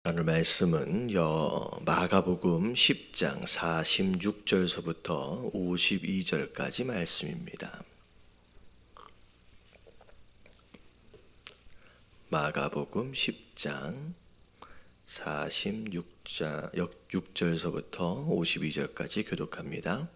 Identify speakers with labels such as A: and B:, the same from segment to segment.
A: 오늘 말씀은 마가복음 10장 46절서부터 52절까지 말씀입니다. 마가복음 10장 46절서부터 52절까지 교독합니다.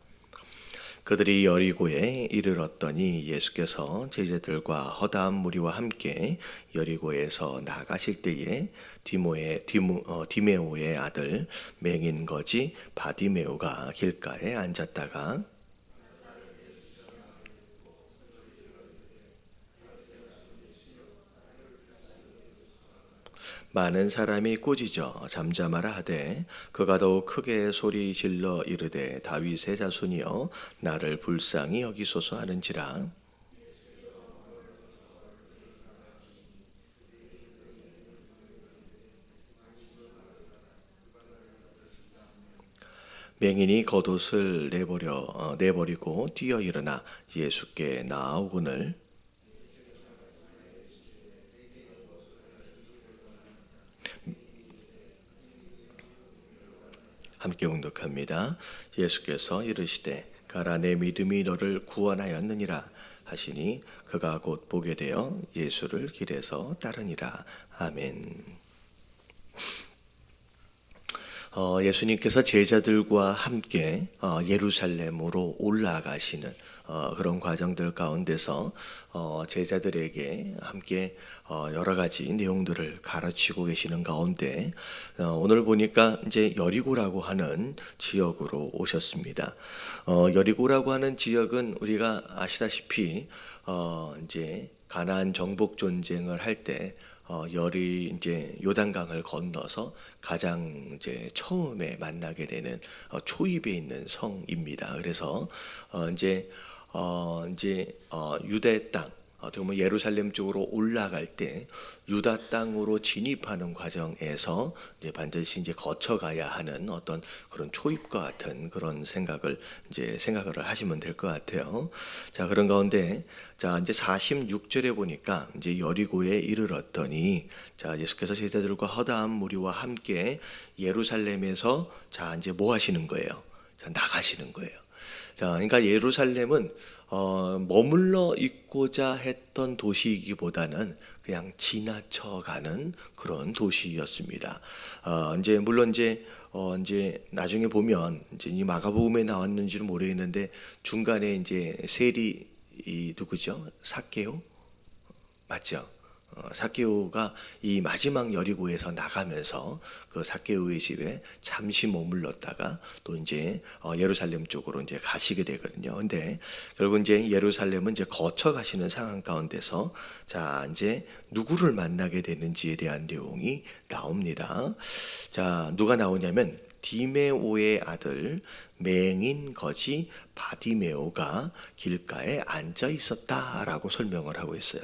A: 그들이 여리고에 이르렀더니 예수께서 제자들과 허다한 무리와 함께 여리고에서 나가실 때에 디메오의 아들 맹인 거지 바디메오가 길가에 앉았다가 많은 사람이 꾸짖어 잠잠하라 하되 그가 더욱 크게 소리 질러 이르되 다윗의 자손이여 나를 불쌍히 여기소서 하는지라. 맹인이 겉옷을 내버리고 뛰어 일어나 예수께 나아오거늘 함께 봉독합니다. 예수께서 이르시되 가라 내 믿음이 너를 구원하였느니라 하시니 그가 곧 보게 되어 예수를 길에서 따르니라. 아멘. 예수님께서 제자들과 함께 예루살렘으로 올라가시는 그런 과정들 가운데서 제자들에게 함께 여러 가지 내용들을 가르치고 계시는 가운데 오늘 보니까 이제 여리고라고 하는 지역으로 오셨습니다. 여리고라고 하는 지역은 우리가 아시다시피 이제 가나안 정복 전쟁을 할 때 이제 요단강을 건너서 가장 이제 처음에 만나게 되는 초입에 있는 성입니다. 그래서 이제 유대 땅 어떻게 보면 예루살렘 쪽으로 올라갈 때 유다 땅으로 진입하는 과정에서 이제 반드시 이제 거쳐가야 하는 어떤 그런 초입과 같은 그런 생각을 하시면 될 것 같아요. 자, 그런 가운데 자, 이제 46절에 보니까 이제 여리고에 이르렀더니 자, 예수께서 제자들과 허다한 무리와 함께 예루살렘에서 자, 이제 뭐 하시는 거예요? 자, 나가시는 거예요. 자, 그러니까 예루살렘은 머물러 있고자 했던 도시이기보다는 그냥 지나쳐가는 그런 도시였습니다. 이제 물론 이제 나중에 보면 이제 이 마가복음에 나왔는지는 모르겠는데 중간에 이제 세리 누구죠? 삭개오 맞죠? 삭개오가 이 마지막 여리고에서 나가면서 그 삭개오의 집에 잠시 머물렀다가 또 이제 예루살렘 쪽으로 이제 가시게 되거든요. 근데 결국 이제 예루살렘은 이제 거쳐 가시는 상황 가운데서 자, 이제 누구를 만나게 되는지에 대한 내용이 나옵니다. 자, 누가 나오냐면 디메오의 아들 맹인 거지 바디메오가 길가에 앉아 있었다라고 설명을 하고 있어요.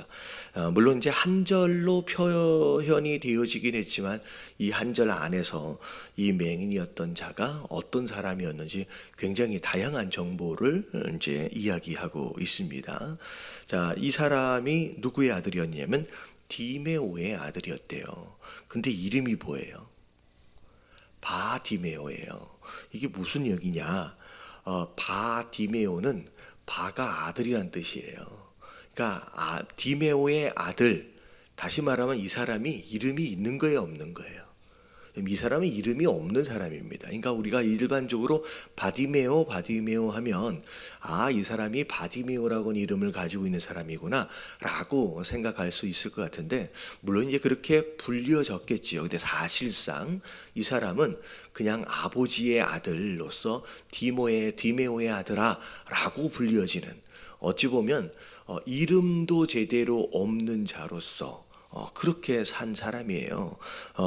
A: 물론 이제 한 절로 표현이 되어지긴 했지만 이 한 절 안에서 이 맹인이었던 자가 어떤 사람이었는지 굉장히 다양한 정보를 이제 이야기하고 있습니다. 자, 이 사람이 누구의 아들이었냐면 디메오의 아들이었대요. 근데 이름이 뭐예요? 바디메오예요. 이게 무슨 얘기냐? 바디메오는 바가 아들이란 뜻이에요. 그러니까 디메오의 아들, 다시 말하면 이 사람이 이름이 있는 거예요, 없는 거예요? 이 사람은 이름이 없는 사람입니다. 그러니까 우리가 일반적으로 바디메오 하면 이 사람이 바디메오라고는 이름을 가지고 있는 사람이구나 라고 생각할 수 있을 것 같은데 물론 이제 그렇게 불려졌겠지요. 근데 사실상 이 사람은 그냥 아버지의 아들로서 디메오의 아들아 라고 불려지는 어찌 보면 이름도 제대로 없는 자로서 그렇게 산 사람이에요.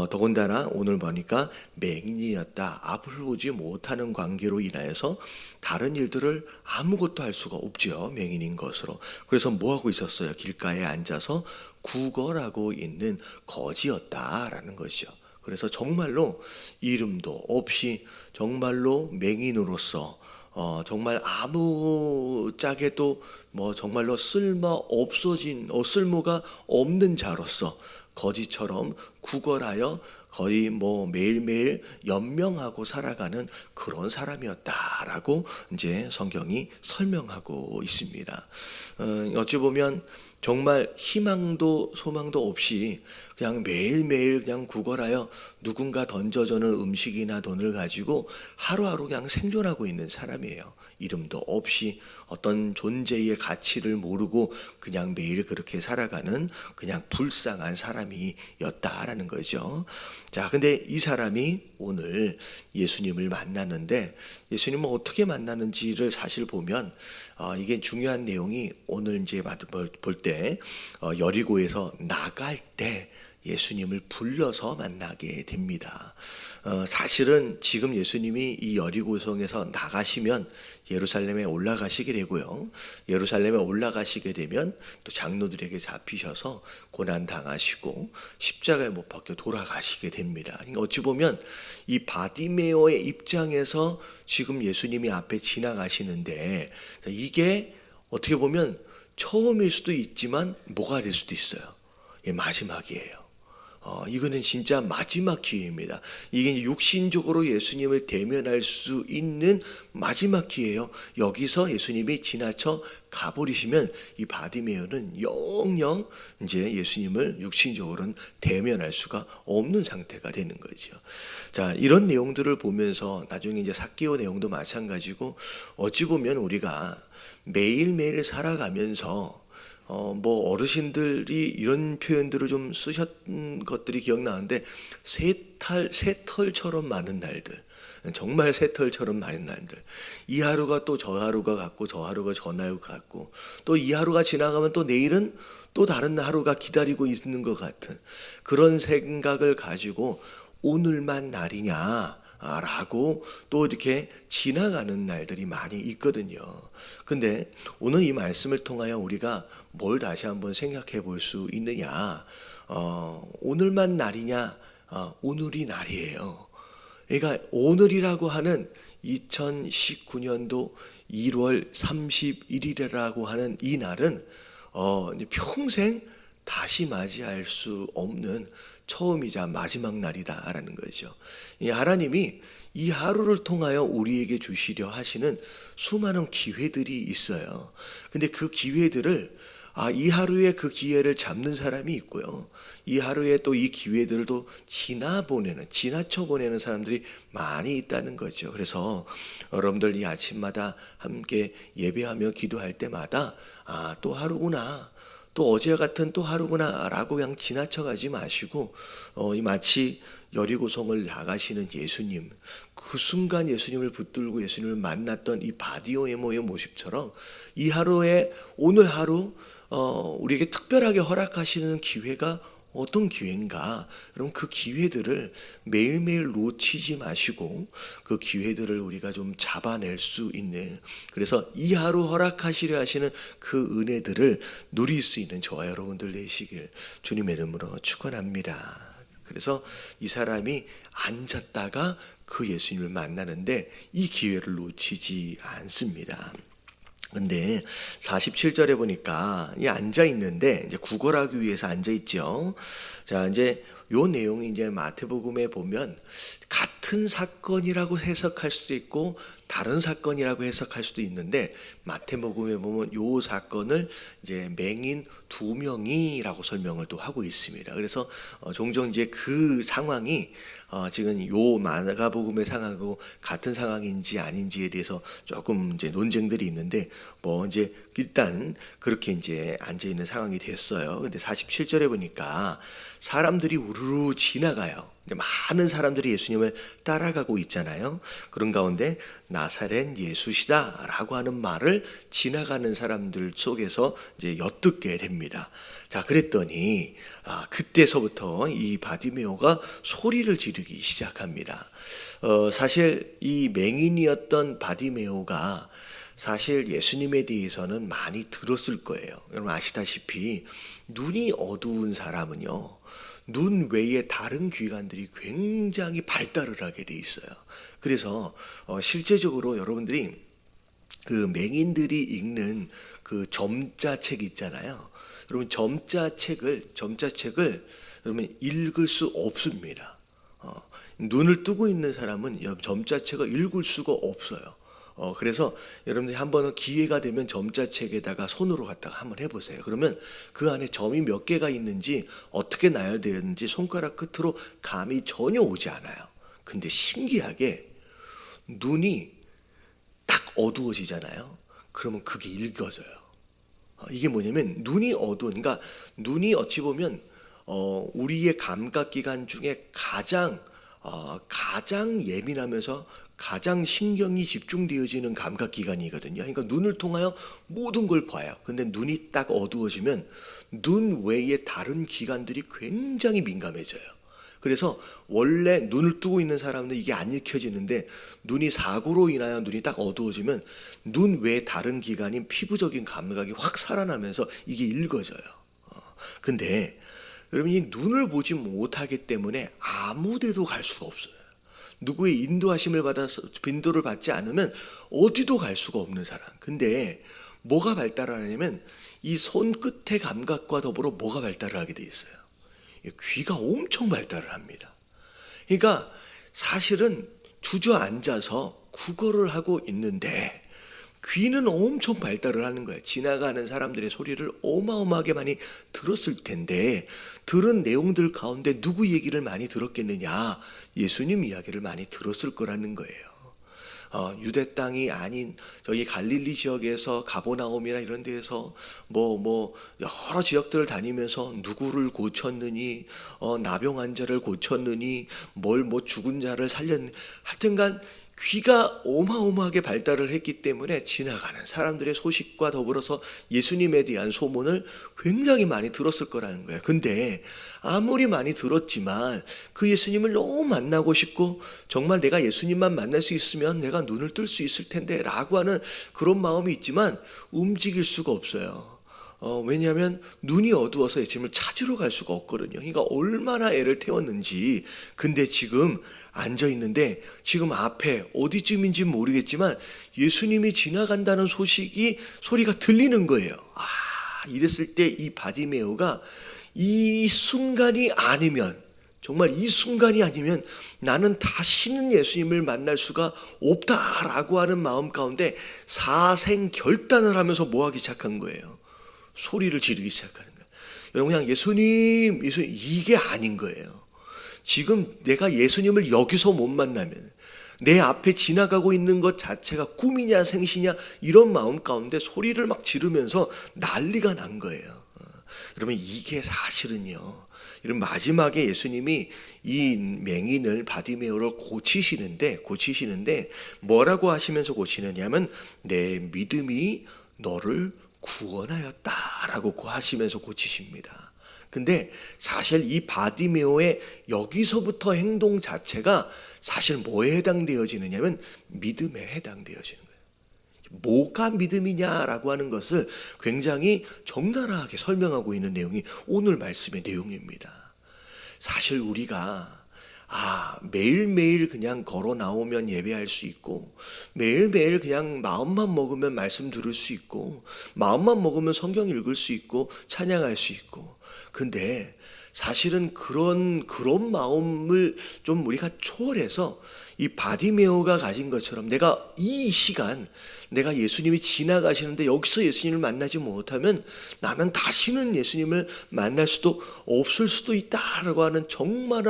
A: 더군다나 오늘 보니까 맹인이었다. 앞을 보지 못하는 관계로 인하여서 다른 일들을 아무것도 할 수가 없죠. 맹인인 것으로. 그래서 뭐 하고 있었어요? 길가에 앉아서 구걸하고 있는 거지였다라는 것이죠. 그래서 정말로 이름도 없이 정말로 맹인으로서 정말 아무짝에도 정말로 쓸모가 없는 자로서 거지처럼 구걸하여 거의 뭐 매일매일 연명하고 살아가는 그런 사람이었다라고 이제 성경이 설명하고 있습니다. 어찌 보면 정말 희망도 소망도 없이 그냥 매일매일 그냥 구걸하여 누군가 던져주는 음식이나 돈을 가지고 하루하루 그냥 생존하고 있는 사람이에요. 이름도 없이 어떤 존재의 가치를 모르고 그냥 매일 그렇게 살아가는 그냥 불쌍한 사람이었다라는 거죠. 자, 근데 이 사람이 오늘 예수님을 만나는데 예수님을 어떻게 만나는지를 사실 보면 이게 중요한 내용이 오늘 이제 볼 때 여리고에서 나갈 때 예수님을 불러서 만나게 됩니다. 사실은 지금 예수님이 이 여리고성에서 나가시면 예루살렘에 올라가시게 되고요. 예루살렘에 올라가시게 되면 또 장로들에게 잡히셔서 고난 당하시고 십자가에 못 박혀 돌아가시게 됩니다. 그러니까 어찌 보면 이 바디메오의 입장에서 지금 예수님이 앞에 지나가시는데 이게 어떻게 보면 처음일 수도 있지만 뭐가 될 수도 있어요. 마지막이에요. 이거는 진짜 마지막 기회입니다. 이게 이제 육신적으로 예수님을 대면할 수 있는 마지막 기회예요. 여기서 예수님이 지나쳐 가버리시면 이 바디메오는 영영 이제 예수님을 육신적으로는 대면할 수가 없는 상태가 되는 거죠. 자, 이런 내용들을 보면서 나중에 이제 삭개오 내용도 마찬가지고 어찌 보면 우리가 매일매일 살아가면서 뭐 어르신들이 이런 표현들을 좀 쓰셨던 것들이 기억나는데 새털처럼 많은 날들, 정말 새털처럼 많은 날들, 이 하루가 또 저 하루가 같고 저 하루가 저 날 같고 또 이 하루가 지나가면 또 내일은 또 다른 하루가 기다리고 있는 것 같은 그런 생각을 가지고 오늘만 날이냐 라고 또 이렇게 지나가는 날들이 많이 있거든요. 근데 오늘 이 말씀을 통하여 우리가 뭘 다시 한번 생각해 볼 수 있느냐, 오늘만 날이냐, 오늘이 날이에요. 그러니까 오늘이라고 하는 2019년도 1월 31일이라고 하는 이 날은 평생 다시 맞이할 수 없는 처음이자 마지막 날이다라는 거죠. 하나님이 이 하루를 통하여 우리에게 주시려 하시는 수많은 기회들이 있어요. 근데 그 기회들을 이 하루에 그 기회를 잡는 사람이 있고요. 이 하루에 또 이 기회들도 지나쳐 보내는 사람들이 많이 있다는 거죠. 그래서 여러분들 이 아침마다 함께 예배하며 기도할 때마다 또 하루구나, 또 어제 같은 또 하루구나 라고 그냥 지나쳐가지 마시고 이 마치 여리고성을 나가시는 예수님, 그 순간 예수님을 붙들고 예수님을 만났던 이 바디메오의 모습처럼 이 하루에 오늘 하루 우리에게 특별하게 허락하시는 기회가 어떤 기회인가? 여러분 그 기회들을 매일매일 놓치지 마시고 그 기회들을 우리가 좀 잡아낼 수 있는, 그래서 이 하루 허락하시려 하시는 그 은혜들을 누릴 수 있는 저와 여러분들 되시길 주님의 이름으로 축원합니다. 그래서 이 사람이 앉았다가 그 예수님을 만나는데 이 기회를 놓치지 않습니다. 근데 47절에 보니까 앉아 있는데 이제 구걸하기 위해서 앉아 있죠. 자, 이제 요 내용이 이제 마태복음에 보면 같은 사건이라고 해석할 수도 있고 다른 사건이라고 해석할 수도 있는데 마태복음에 보면 요 사건을 이제 맹인 2명이라고 설명을 또 하고 있습니다. 그래서 종종 이제 그 상황이 지금 요 마가복음의 상황하고 같은 상황인지 아닌지에 대해서 조금 이제 논쟁들이 있는데 뭐 이제 일단 그렇게 이제 앉아 있는 상황이 됐어요. 근데 47절에 보니까 사람들이 우르르 지나가요. 많은 사람들이 예수님을 따라가고 있잖아요. 그런 가운데 나사렛 예수시다라고 하는 말을 지나가는 사람들 속에서 이제 엿듣게 됩니다. 자, 그랬더니 그때서부터 이 바디메오가 소리를 지르기 시작합니다. 사실 이 맹인이었던 바디메오가 사실 예수님에 대해서는 많이 들었을 거예요. 여러분 아시다시피 눈이 어두운 사람은요, 눈 외에 다른 기관들이 굉장히 발달을 하게 돼 있어요. 그래서 실제적으로 여러분들이 그 맹인들이 읽는 그 점자책 있잖아요. 여러분 점자책을 여러분 읽을 수 없습니다. 눈을 뜨고 있는 사람은 점자책을 읽을 수가 없어요. 그래서 여러분들이 한번 기회가 되면 점자책에다가 손으로 갖다가 한번 해보세요. 그러면 그 안에 점이 몇 개가 있는지 어떻게 나열되었는지 손가락 끝으로 감이 전혀 오지 않아요. 근데 신기하게 눈이 딱 어두워지잖아요. 그러면 그게 읽어져요. 이게 뭐냐면 눈이 어두운, 그러니까 눈이 어찌 보면 우리의 감각기관 중에 가장 예민하면서 가장 신경이 집중되어지는 감각기관이거든요. 그러니까 눈을 통하여 모든 걸 봐요. 근데 눈이 딱 어두워지면 눈 외에 다른 기관들이 굉장히 민감해져요. 그래서 원래 눈을 뜨고 있는 사람은 이게 안 익혀지는데 눈이 사고로 인하여 눈이 딱 어두워지면 눈 외에 다른 기관인 피부적인 감각이 확 살아나면서 이게 읽어져요. 근데 여러분이 눈을 보지 못하기 때문에 아무 데도 갈 수가 없어요. 누구의 인도하심을 받아서 빈도를 받지 않으면 어디도 갈 수가 없는 사람. 근데 뭐가 발달하냐면 이 손끝의 감각과 더불어 뭐가 발달을 하게 돼 있어요. 귀가 엄청 발달을 합니다. 그러니까 사실은 주저앉아서 국어를 하고 있는데 귀는 엄청 발달을 하는 거예요. 지나가는 사람들의 소리를 어마어마하게 많이 들었을 텐데 들은 내용들 가운데 누구 얘기를 많이 들었겠느냐? 예수님 이야기를 많이 들었을 거라는 거예요. 유대 땅이 아닌 저기 갈릴리 지역에서 가버나움이나 이런 데에서 뭐 여러 지역들을 다니면서 누구를 고쳤느니, 나병 환자를 고쳤느니, 뭐 죽은 자를 살렸느니, 하여튼간 귀가 어마어마하게 발달을 했기 때문에 지나가는 사람들의 소식과 더불어서 예수님에 대한 소문을 굉장히 많이 들었을 거라는 거예요. 근데 아무리 많이 들었지만 그 예수님을 너무 만나고 싶고 정말 내가 예수님만 만날 수 있으면 내가 눈을 뜰 수 있을 텐데 라고 하는 그런 마음이 있지만 움직일 수가 없어요. 왜냐하면 눈이 어두워서 예수님을 찾으러 갈 수가 없거든요. 그러니까 얼마나 애를 태웠는지. 근데 지금 앉아 있는데 지금 앞에 어디쯤인지 모르겠지만 예수님이 지나간다는 소리가 들리는 거예요. 이랬을 때 이 바디메오가 이 순간이 아니면, 정말 이 순간이 아니면 나는 다시는 예수님을 만날 수가 없다라고 하는 마음 가운데 사생 결단을 하면서 뭐하기 시작한 거예요. 소리를 지르기 시작하는 거예요. 여러분, 그냥 예수님 이게 아닌 거예요. 지금 내가 예수님을 여기서 못 만나면 내 앞에 지나가고 있는 것 자체가 꿈이냐 생시냐 이런 마음 가운데 소리를 막 지르면서 난리가 난 거예요. 여러분, 이게 사실은요, 이런 마지막에 예수님이 이 맹인을, 바디메오를 고치시는데 뭐라고 하시면서 고치느냐면 내 믿음이 너를 구원하였다라고 하시면서 고치십니다. 근데 사실 이 바디메오의 여기서부터 행동 자체가 사실 뭐에 해당되어지느냐면 믿음에 해당되어지는 거예요. 뭐가 믿음이냐라고 하는 것을 굉장히 적나라하게 설명하고 있는 내용이 오늘 말씀의 내용입니다. 사실 우리가 매일매일 그냥 걸어 나오면 예배할 수 있고, 매일매일 그냥 마음만 먹으면 말씀 들을 수 있고, 마음만 먹으면 성경 읽을 수 있고, 찬양할 수 있고. 근데 사실은 그런 마음을 좀 우리가 초월해서 이 바디메오가 가진 것처럼 내가 이 시간, 내가 예수님이 지나가시는데 여기서 예수님을 만나지 못하면 나는 다시는 예수님을 만날 수도 없을 수도 있다라고 하는 정말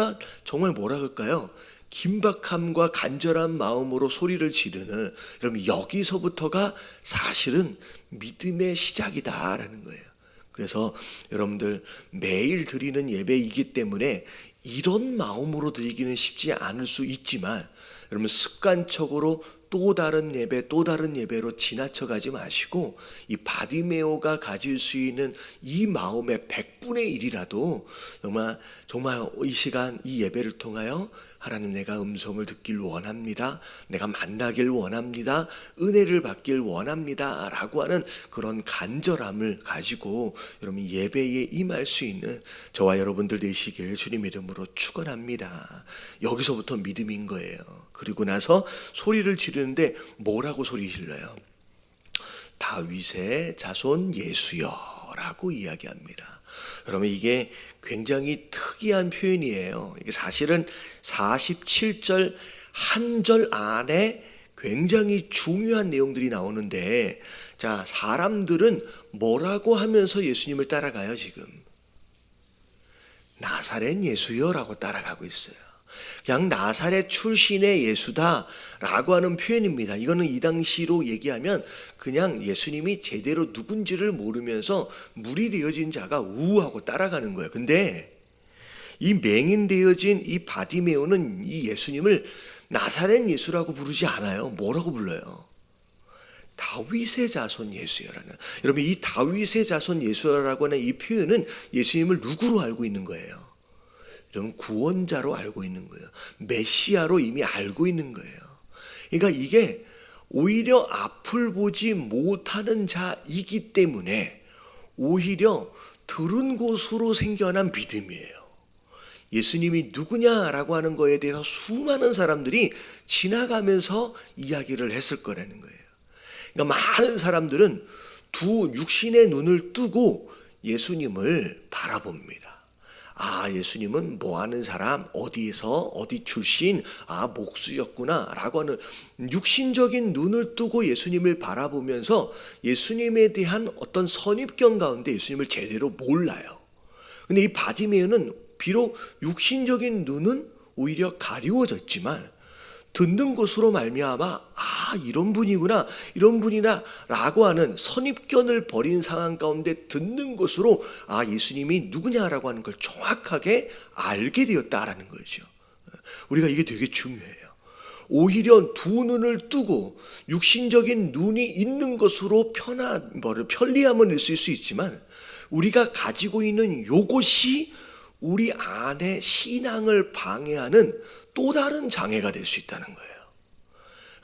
A: 뭐라 그럴까요? 긴박함과 간절한 마음으로 소리를 지르는, 여러분, 여기서부터가 사실은 믿음의 시작이다라는 거예요. 그래서 여러분들 매일 드리는 예배이기 때문에 이런 마음으로 드리기는 쉽지 않을 수 있지만, 여러분 습관적으로 또 다른 예배로 지나쳐가지 마시고 이 바디메오가 가질 수 있는 이 마음의 100분의 1이라도 정말 이 시간 이 예배를 통하여 하나님, 내가 음성을 듣길 원합니다. 내가 만나길 원합니다. 은혜를 받길 원합니다. 라고 하는 그런 간절함을 가지고 여러분 예배에 임할 수 있는 저와 여러분들 되시길 주님의 이름으로 축원합니다. 여기서부터 믿음인 거예요. 그리고 나서 소리를 지르는데 뭐라고 소리 질러요? 다윗의 자손 예수여 라고 이야기합니다. 여러분, 이게 굉장히 특이한 표현이에요. 이게 사실은 47절 한 절 안에 굉장히 중요한 내용들이 나오는데, 자, 사람들은 뭐라고 하면서 예수님을 따라가요, 지금? 나사렛 예수여라고 따라가고 있어요. 그냥 나사렛 출신의 예수다라고 하는 표현입니다. 이거는 이 당시로 얘기하면 그냥 예수님이 제대로 누군지를 모르면서 물이 되어진 자가 우하고 따라가는 거예요. 근데 이 맹인되어진 이 바디메오는 이 예수님을 나사렛 예수라고 부르지 않아요. 뭐라고 불러요? 다윗의 자손 예수여라는. 여러분, 이 다윗의 자손 예수라고 하는 이 표현은 예수님을 누구로 알고 있는 거예요? 여러분, 구원자로 알고 있는 거예요. 메시아로 이미 알고 있는 거예요. 그러니까 이게 오히려 앞을 보지 못하는 자이기 때문에 오히려 들은 곳으로 생겨난 믿음이에요. 예수님이 누구냐라고 하는 거에 대해서 수많은 사람들이 지나가면서 이야기를 했을 거라는 거예요. 그러니까 많은 사람들은 두 육신의 눈을 뜨고 예수님을 바라봅니다. 아, 예수님은 뭐 하는 사람, 어디에서 어디 출신, 아, 목수였구나 라고 하는 육신적인 눈을 뜨고 예수님을 바라보면서 예수님에 대한 어떤 선입견 가운데 예수님을 제대로 몰라요. 근데 이 바디메오는 비록 육신적인 눈은 오히려 가리워졌지만 듣는 것으로 말미암아 아, 이런 분이구나, 이런 분이나 라고 하는 선입견을 버린 상황 가운데 듣는 것으로 아, 예수님이 누구냐라고 하는 걸 정확하게 알게 되었다라는 거죠. 우리가 이게 되게 중요해요. 오히려 두 눈을 뜨고 육신적인 눈이 있는 것으로 편리함은 있을 수 있지만 우리가 가지고 있는 요것이 우리 안에 신앙을 방해하는 또 다른 장애가 될 수 있다는 거예요.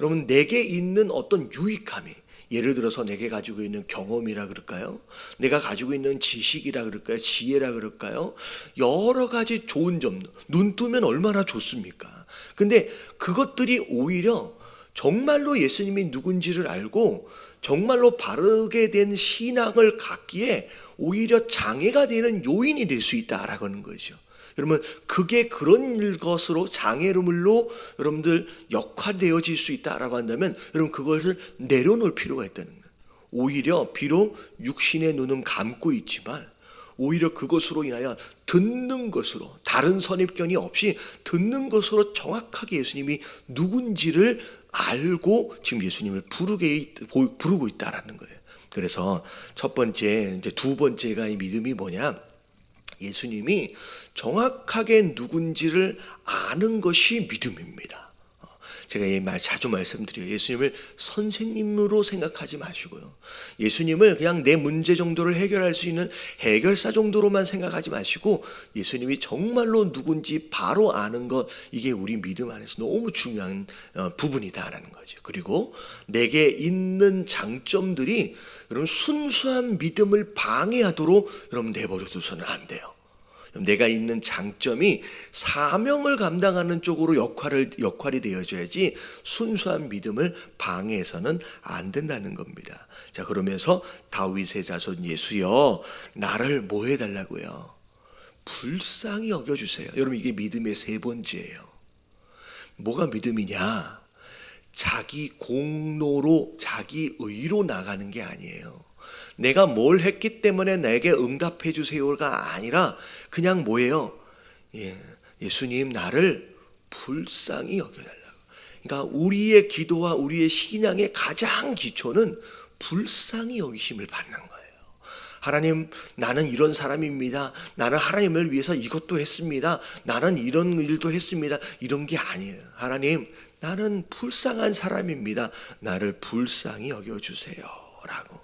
A: 여러분, 내게 있는 어떤 유익함이, 예를 들어서 내게 가지고 있는 경험이라 그럴까요? 내가 가지고 있는 지식이라 그럴까요? 지혜라 그럴까요? 여러 가지 좋은 점, 눈 뜨면 얼마나 좋습니까? 근데 그것들이 오히려 정말로 예수님이 누군지를 알고 정말로 바르게 된 신앙을 갖기에 오히려 장애가 되는 요인이 될 수 있다라고 하는 거죠. 여러분, 그게 그런 것으로 장애물로 여러분들 역화되어질 수 있다라고 한다면 여러분 그것을 내려놓을 필요가 있다는 거예요. 오히려 비록 육신의 눈은 감고 있지만 오히려 그것으로 인하여 듣는 것으로, 다른 선입견이 없이 듣는 것으로 정확하게 예수님이 누군지를 알고 지금 예수님을 부르고 있다라는 거예요. 그래서 첫 번째, 이제 두 번째가 이 믿음이 뭐냐? 예수님이 정확하게 누군지를 아는 것이 믿음입니다. 제가 이 말 자주 말씀드려요. 예수님을 선생님으로 생각하지 마시고요. 예수님을 그냥 내 문제 정도를 해결할 수 있는 해결사 정도로만 생각하지 마시고 예수님이 정말로 누군지 바로 아는 것, 이게 우리 믿음 안에서 너무 중요한 부분이다라는 거죠. 그리고 내게 있는 장점들이 여러분 순수한 믿음을 방해하도록 여러분 내버려 두서는 안 돼요. 내가 있는 장점이 사명을 감당하는 쪽으로 역할이 되어져야지 순수한 믿음을 방해해서는 안 된다는 겁니다. 자, 그러면서 다윗의 자손 예수여, 나를 뭐 해달라고요? 불쌍히 여겨주세요. 여러분, 이게 믿음의 세 번째예요. 뭐가 믿음이냐? 자기 공로로, 자기 의로 나가는 게 아니에요. 내가 뭘 했기 때문에 내게 응답해 주세요가 아니라 그냥 뭐예요? 예수님, 나를 불쌍히 여겨달라고. 그러니까 우리의 기도와 우리의 신앙의 가장 기초는 불쌍히 여기심을 받는 거예요. 하나님, 나는 이런 사람입니다. 나는 하나님을 위해서 이것도 했습니다. 나는 이런 일도 했습니다. 이런 게 아니에요. 하나님, 나는 불쌍한 사람입니다. 나를 불쌍히 여겨주세요 라고.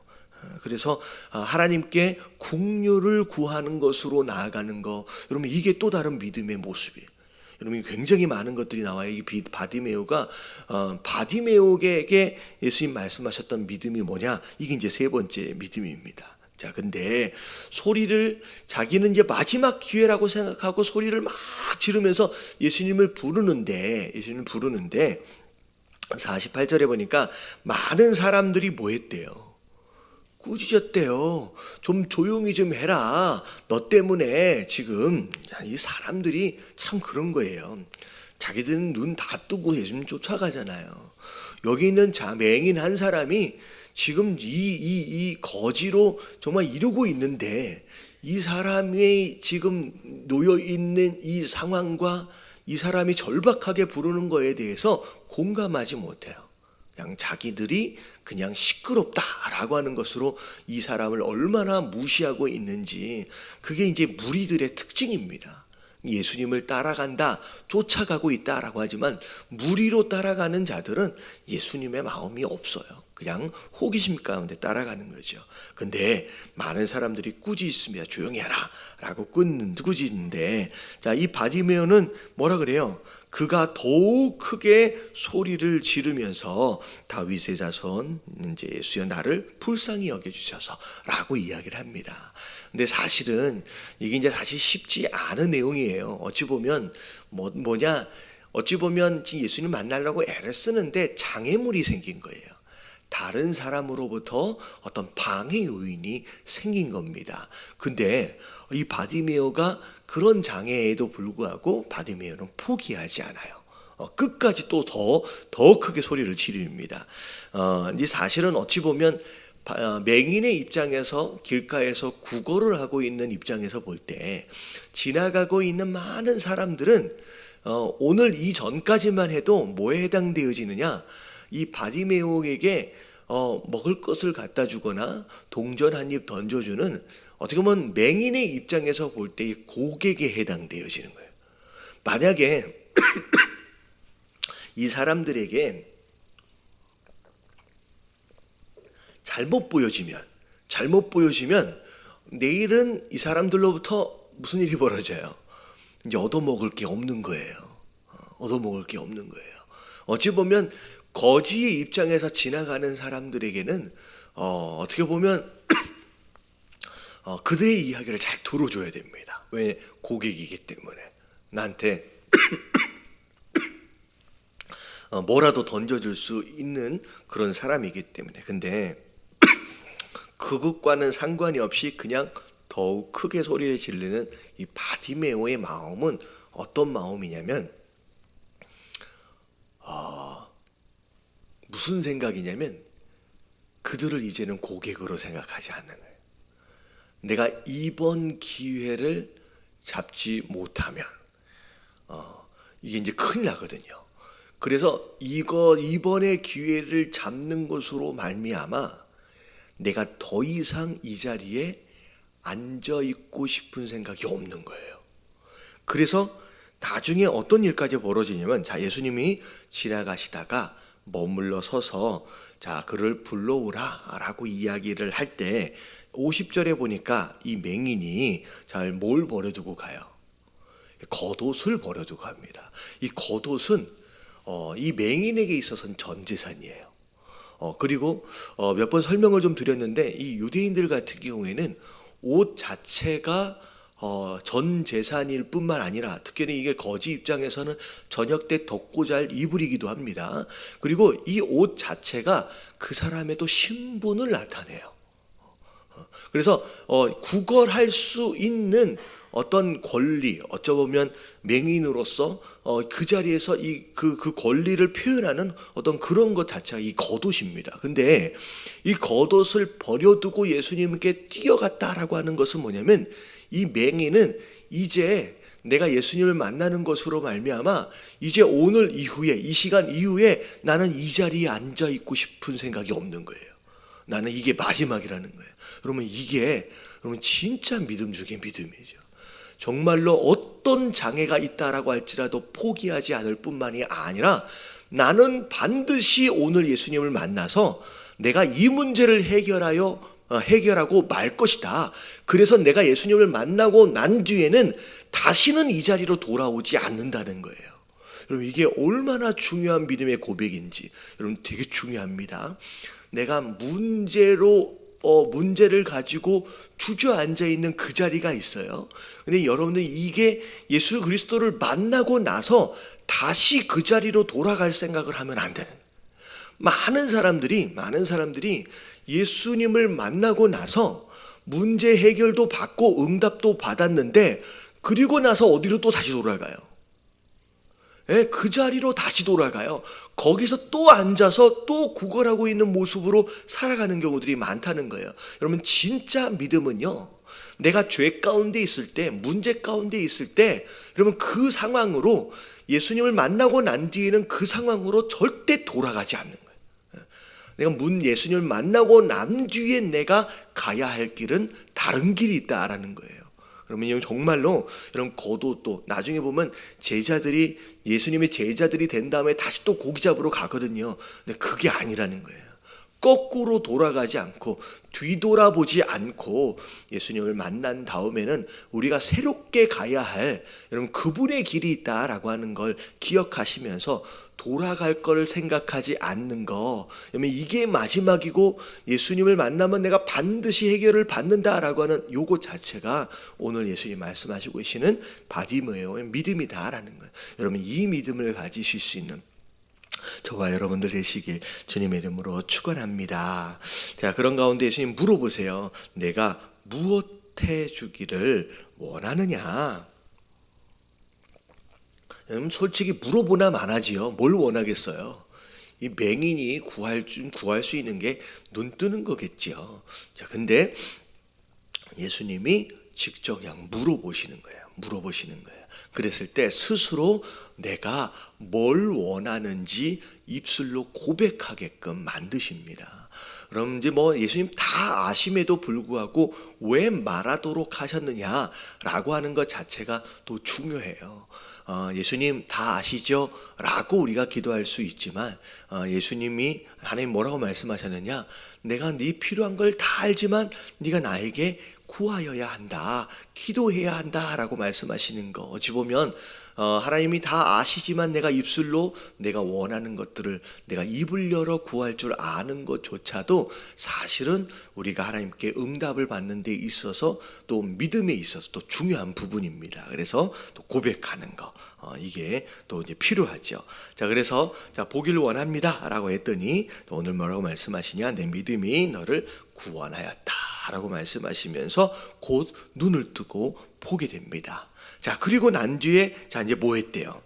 A: 그래서 하나님께 긍휼을 구하는 것으로 나아가는 거, 여러분 이게 또 다른 믿음의 모습이에요. 여러분, 굉장히 많은 것들이 나와요. 이 바디메오가 바디메오에게 예수님 말씀하셨던 믿음이 뭐냐? 이게 이제 세 번째 믿음입니다. 자, 근데 소리를, 자기는 이제 마지막 기회라고 생각하고 소리를 막 지르면서 예수님을 부르는데 48절에 보니까 많은 사람들이 뭐 했대요? 꾸짖었대요. 좀 조용히 좀 해라. 너 때문에 지금 이 사람들이 참 그런 거예요. 자기들은 눈 다 뜨고 예수님 쫓아가잖아요. 여기 있는 맹인 한 사람이 지금 이 거지로 정말 이러고 있는데 이 사람이 지금 놓여 있는 이 상황과 이 사람이 절박하게 부르는 거에 대해서 공감하지 못해요. 그냥 자기들이 그냥 시끄럽다라고 하는 것으로 이 사람을 얼마나 무시하고 있는지, 그게 이제 무리들의 특징입니다. 예수님을 따라간다, 쫓아가고 있다라고 하지만 무리로 따라가는 자들은 예수님의 마음이 없어요. 그냥 호기심 가운데 따라가는 거죠. 근데 많은 사람들이 꾸짖습니다. 조용히 해라 라고 꾸짖는데, 자, 이 바디메오는 뭐라 그래요? 그가 더욱 크게 소리를 지르면서 다윗의 자손 이제 예수여 나를 불쌍히 여겨주셔서라고 이야기를 합니다. 근데 사실은 이게 이제 사실 쉽지 않은 내용이에요. 어찌 보면 어찌 보면 지금 예수님 만나려고 애를 쓰는데 장애물이 생긴 거예요. 다른 사람으로부터 어떤 방해 요인이 생긴 겁니다. 근데 이 바디메오가 그런 장애에도 불구하고 바디메오는 포기하지 않아요. 끝까지 또 더 크게 소리를 지릅니다. 이제 사실은 어찌 보면 맹인의 입장에서, 길가에서 구걸을 하고 있는 입장에서 볼 때 지나가고 있는 많은 사람들은 오늘 이전까지만 해도 뭐에 해당되어지느냐, 이 바디메오에게 먹을 것을 갖다 주거나 동전 한 입 던져주는, 어떻게 보면 맹인의 입장에서 볼 때 고객에 해당되어지는 거예요. 만약에 이 사람들에게 잘못 보여지면 내일은 이 사람들로부터 무슨 일이 벌어져요? 이제 얻어먹을 게 없는 거예요. 어찌 보면 거지의 입장에서 지나가는 사람들에게는 어떻게 보면 그들의 이야기를 잘 들어줘야 됩니다. 왜? 고객이기 때문에 나한테 뭐라도 던져줄 수 있는 그런 사람이기 때문에. 근데 그것과는 상관이 없이 그냥 더욱 크게 소리를 지르는 이 바디메오의 마음은 어떤 마음이냐면, 무슨 생각이냐면 그들을 이제는 고객으로 생각하지 않는 거예요. 내가 이번 기회를 잡지 못하면 이게 이제 큰일 나거든요. 그래서 이번의 기회를 잡는 것으로 말미암아 내가 더 이상 이 자리에 앉아 있고 싶은 생각이 없는 거예요. 그래서 나중에 어떤 일까지 벌어지냐면, 자, 예수님이 지나가시다가 머물러 서서 자, 그를 불러오라 라고 이야기를 할 때 50절에 보니까 이 맹인이 잘 뭘 버려두고 가요? 겉옷을 버려두고 갑니다. 이 겉옷은 이 맹인에게 있어서는 전 재산이에요. 그리고 몇 번 설명을 좀 드렸는데, 이 유대인들 같은 경우에는 옷 자체가 전 재산일 뿐만 아니라, 특별히 이게 거지 입장에서는 저녁 때 덥고 잘 이불이기도 합니다. 그리고 이 옷 자체가 그 사람의 또 신분을 나타내요. 그래서 구걸할 수 있는 어떤 권리, 어쩌보면 맹인으로서 그 자리에서 그 권리를 표현하는 어떤 그런 것 자체가 이 겉옷입니다. 근데 이 겉옷을 버려두고 예수님께 뛰어갔다라고 하는 것은 뭐냐면, 이 맹인은 이제 내가 예수님을 만나는 것으로 말미암아 이제 오늘 이후에, 이 시간 이후에 나는 이 자리에 앉아 있고 싶은 생각이 없는 거예요. 나는 이게 마지막이라는 거예요. 그러면 이게 진짜 믿음 중에 믿음이죠. 정말로 어떤 장애가 있다라고 할지라도 포기하지 않을 뿐만이 아니라, 나는 반드시 오늘 예수님을 만나서 내가 이 문제를 해결하고 말 것이다. 그래서 내가 예수님을 만나고 난 뒤에는 다시는 이 자리로 돌아오지 않는다는 거예요. 여러분, 이게 얼마나 중요한 믿음의 고백인지 여러분 되게 중요합니다. 내가 문제를 가지고 주저앉아 있는 그 자리가 있어요. 근데 여러분들, 이게 예수 그리스도를 만나고 나서 다시 그 자리로 돌아갈 생각을 하면 안 되는, 많은 사람들이 예수님을 만나고 나서 문제 해결도 받고 응답도 받았는데 그리고 나서 어디로 또 다시 돌아가요? 예, 그 자리로 다시 돌아가요. 거기서 또 앉아서 또 구걸하고 있는 모습으로 살아가는 경우들이 많다는 거예요. 여러분, 진짜 믿음은요, 내가 죄 가운데 있을 때, 문제 가운데 있을 때, 여러분 그 상황으로 예수님을 만나고 난 뒤에는 그 상황으로 절대 돌아가지 않는 거예요. 내가 예수님을 만나고 난 뒤에 내가 가야 할 길은 다른 길이 있다라는 거예요. 그러면 정말로 여러분 거도 또 나중에 보면 제자들이 예수님의 제자들이 된 다음에 다시 또 고기 잡으러 가거든요. 근데 그게 아니라는 거예요. 거꾸로 돌아가지 않고 뒤돌아보지 않고 예수님을 만난 다음에는 우리가 새롭게 가야 할 여러분 그분의 길이 있다라고 하는 걸 기억하시면서 돌아갈 걸 생각하지 않는 거, 여러분 이게 마지막이고 예수님을 만나면 내가 반드시 해결을 받는다라고 하는 요거 자체가 오늘 예수님 말씀하시고 계시는 바디메오의 믿음이다라는 거예요. 여러분 이 믿음을 가지실 수 있는 저와 여러분들 되시길 주님의 이름으로 축원합니다. 자, 그런 가운데 예수님 물어보세요. 내가 무엇 해주기를 원하느냐? 솔직히 물어보나 마나지요. 뭘 원하겠어요? 이 맹인이 구할 수 있는 게 눈 뜨는 거겠지요. 자, 근데 예수님이 직접 그냥 물어보시는 거예요. 그랬을 때 스스로 내가 뭘 원하는지 입술로 고백하게끔 만드십니다. 그럼 이제 예수님 다 아심에도 불구하고 왜 말하도록 하셨느냐라고 하는 것 자체가 또 중요해요. 예수님 다 아시죠? 라고 우리가 기도할 수 있지만 예수님이 하나님 뭐라고 말씀하셨느냐? 내가 네 필요한 걸 다 알지만 네가 나에게 구하여야 한다, 기도해야 한다 라고 말씀하시는 거. 어찌 보면 하나님이 다 아시지만 내가 입술로 내가 원하는 것들을 내가 입을 열어 구할 줄 아는 것조차도 사실은 우리가 하나님께 응답을 받는 데 있어서 또 믿음에 있어서 또 중요한 부분입니다. 그래서 또 고백하는 거, 이게 또 이제 필요하죠. 자, 그래서 보기를 원합니다 라고 했더니 또 오늘 뭐라고 말씀하시냐? 내 믿음이 너를 구원하였다 라고 말씀하시면서 곧 눈을 뜨고 보게 됩니다. 자, 그리고 난 뒤에 이제 뭐 했대요?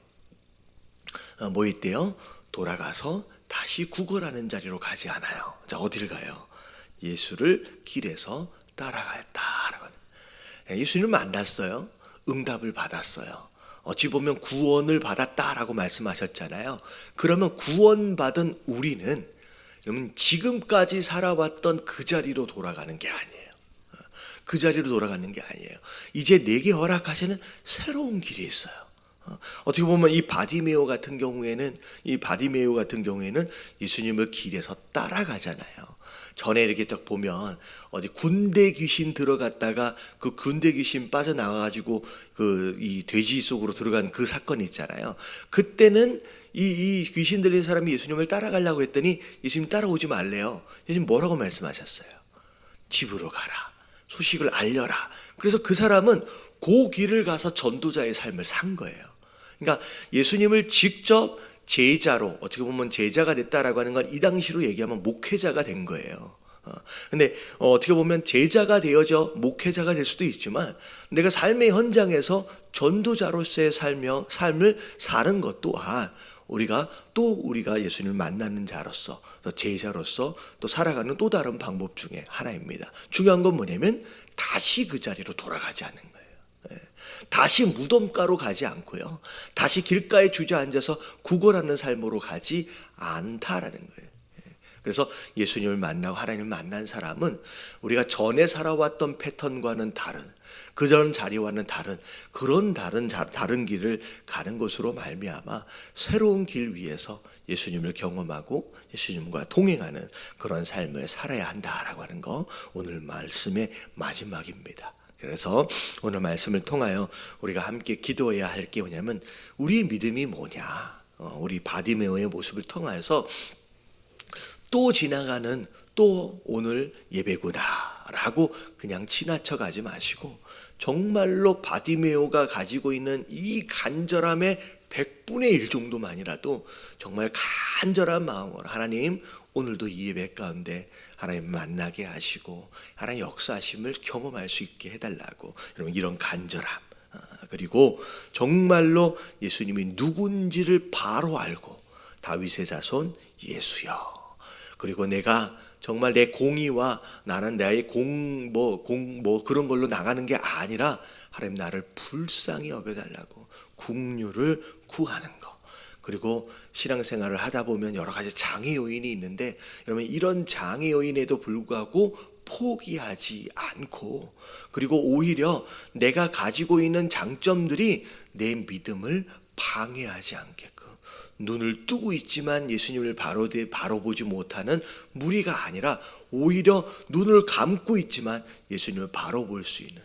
A: 돌아가서 다시 구걸하는 자리로 가지 않아요. 자, 어디를 가요? 예수를 길에서 따라갔다라고. 예수님을 만났어요. 응답을 받았어요. 어찌 보면 구원을 받았다라고 말씀하셨잖아요. 그러면 구원받은 우리는 여러분 지금까지 살아왔던 그 자리로 돌아가는 게 아니에요. 이제 내게 허락하시는 새로운 길이 있어요. 어떻게 보면 이 바디메오 같은 경우에는 예수님을 길에서 따라가잖아요. 전에 이렇게 딱 보면 어디 군대 귀신 들어갔다가 그 군대 귀신 빠져나와가지고 이 돼지 속으로 들어간 그 사건이 있잖아요. 그때는 이 귀신 들린 사람이 예수님을 따라가려고 했더니 예수님 따라오지 말래요. 예수님 뭐라고 말씀하셨어요? 집으로 가라. 소식을 알려라. 그래서 그 사람은 그 길을 가서 전도자의 삶을 산 거예요. 그러니까 예수님을 직접 제자로, 어떻게 보면 제자가 됐다라고 하는 건 이 당시로 얘기하면 목회자가 된 거예요. 근데 어떻게 보면 제자가 되어져 목회자가 될 수도 있지만 내가 삶의 현장에서 전도자로서의 삶을 사는 것 또한 우리가 예수님을 만나는 자로서 또 제자로서 또 살아가는 또 다른 방법 중에 하나입니다. 중요한 건 뭐냐면 다시 그 자리로 돌아가지 않는 거예요. 다시 무덤가로 가지 않고요. 다시 길가에 주저앉아서 구걸하는 삶으로 가지 않다라는 거예요. 그래서 예수님을 만나고 하나님을 만난 사람은 우리가 전에 살아왔던 패턴과는 다른, 그전 자리와는 다른 그런 다른 길을 가는 것으로 말미암아 새로운 길 위에서 예수님을 경험하고 예수님과 동행하는 그런 삶을 살아야 한다라고 하는 거 오늘 말씀의 마지막입니다. 그래서 오늘 말씀을 통하여 우리가 함께 기도해야 할 게 뭐냐면 우리의 믿음이 뭐냐, 우리 바디메오의 모습을 통하여서 또 지나가는 또 오늘 예배구나 라고 그냥 지나쳐 가지 마시고 정말로 바디메오가 가지고 있는 이 간절함의 100분의 1 정도만이라도 정말 간절한 마음으로 하나님 오늘도 이 예배 가운데 하나님 만나게 하시고 하나님 역사하심을 경험할 수 있게 해달라고 여러분 이런 간절함 그리고 정말로 예수님이 누군지를 바로 알고 다윗의 자손 예수여 그리고 내가 정말 내 공의와 나는 나의 그런 걸로 나가는 게 아니라 하나님 나를 불쌍히 여겨달라고 국류를 구하는 거 그리고 신앙생활을 하다 보면 여러 가지 장애 요인이 있는데 여러분 이런 장애 요인에도 불구하고 포기하지 않고 그리고 오히려 내가 가지고 있는 장점들이 내 믿음을 방해하지 않게끔 눈을 뜨고 있지만 예수님을 바로 보지 못하는 무리가 아니라 오히려 눈을 감고 있지만 예수님을 바로 볼 수 있는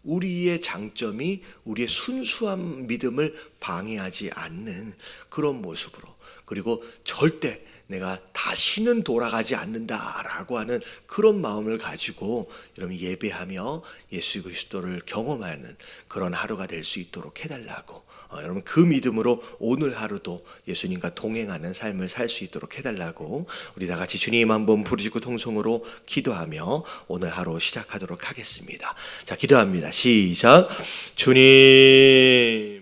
A: 우리의 장점이 우리의 순수한 믿음을 방해하지 않는 그런 모습으로 그리고 절대 내가 다시는 돌아가지 않는다라고 하는 그런 마음을 가지고 여러분 예배하며 예수 그리스도를 경험하는 그런 하루가 될 수 있도록 해달라고 여러분 그 믿음으로 오늘 하루도 예수님과 동행하는 삶을 살 수 있도록 해달라고 우리 다 같이 주님 한번 부르짖고 통성으로 기도하며 오늘 하루 시작하도록 하겠습니다. 자 기도합니다. 시작. 주님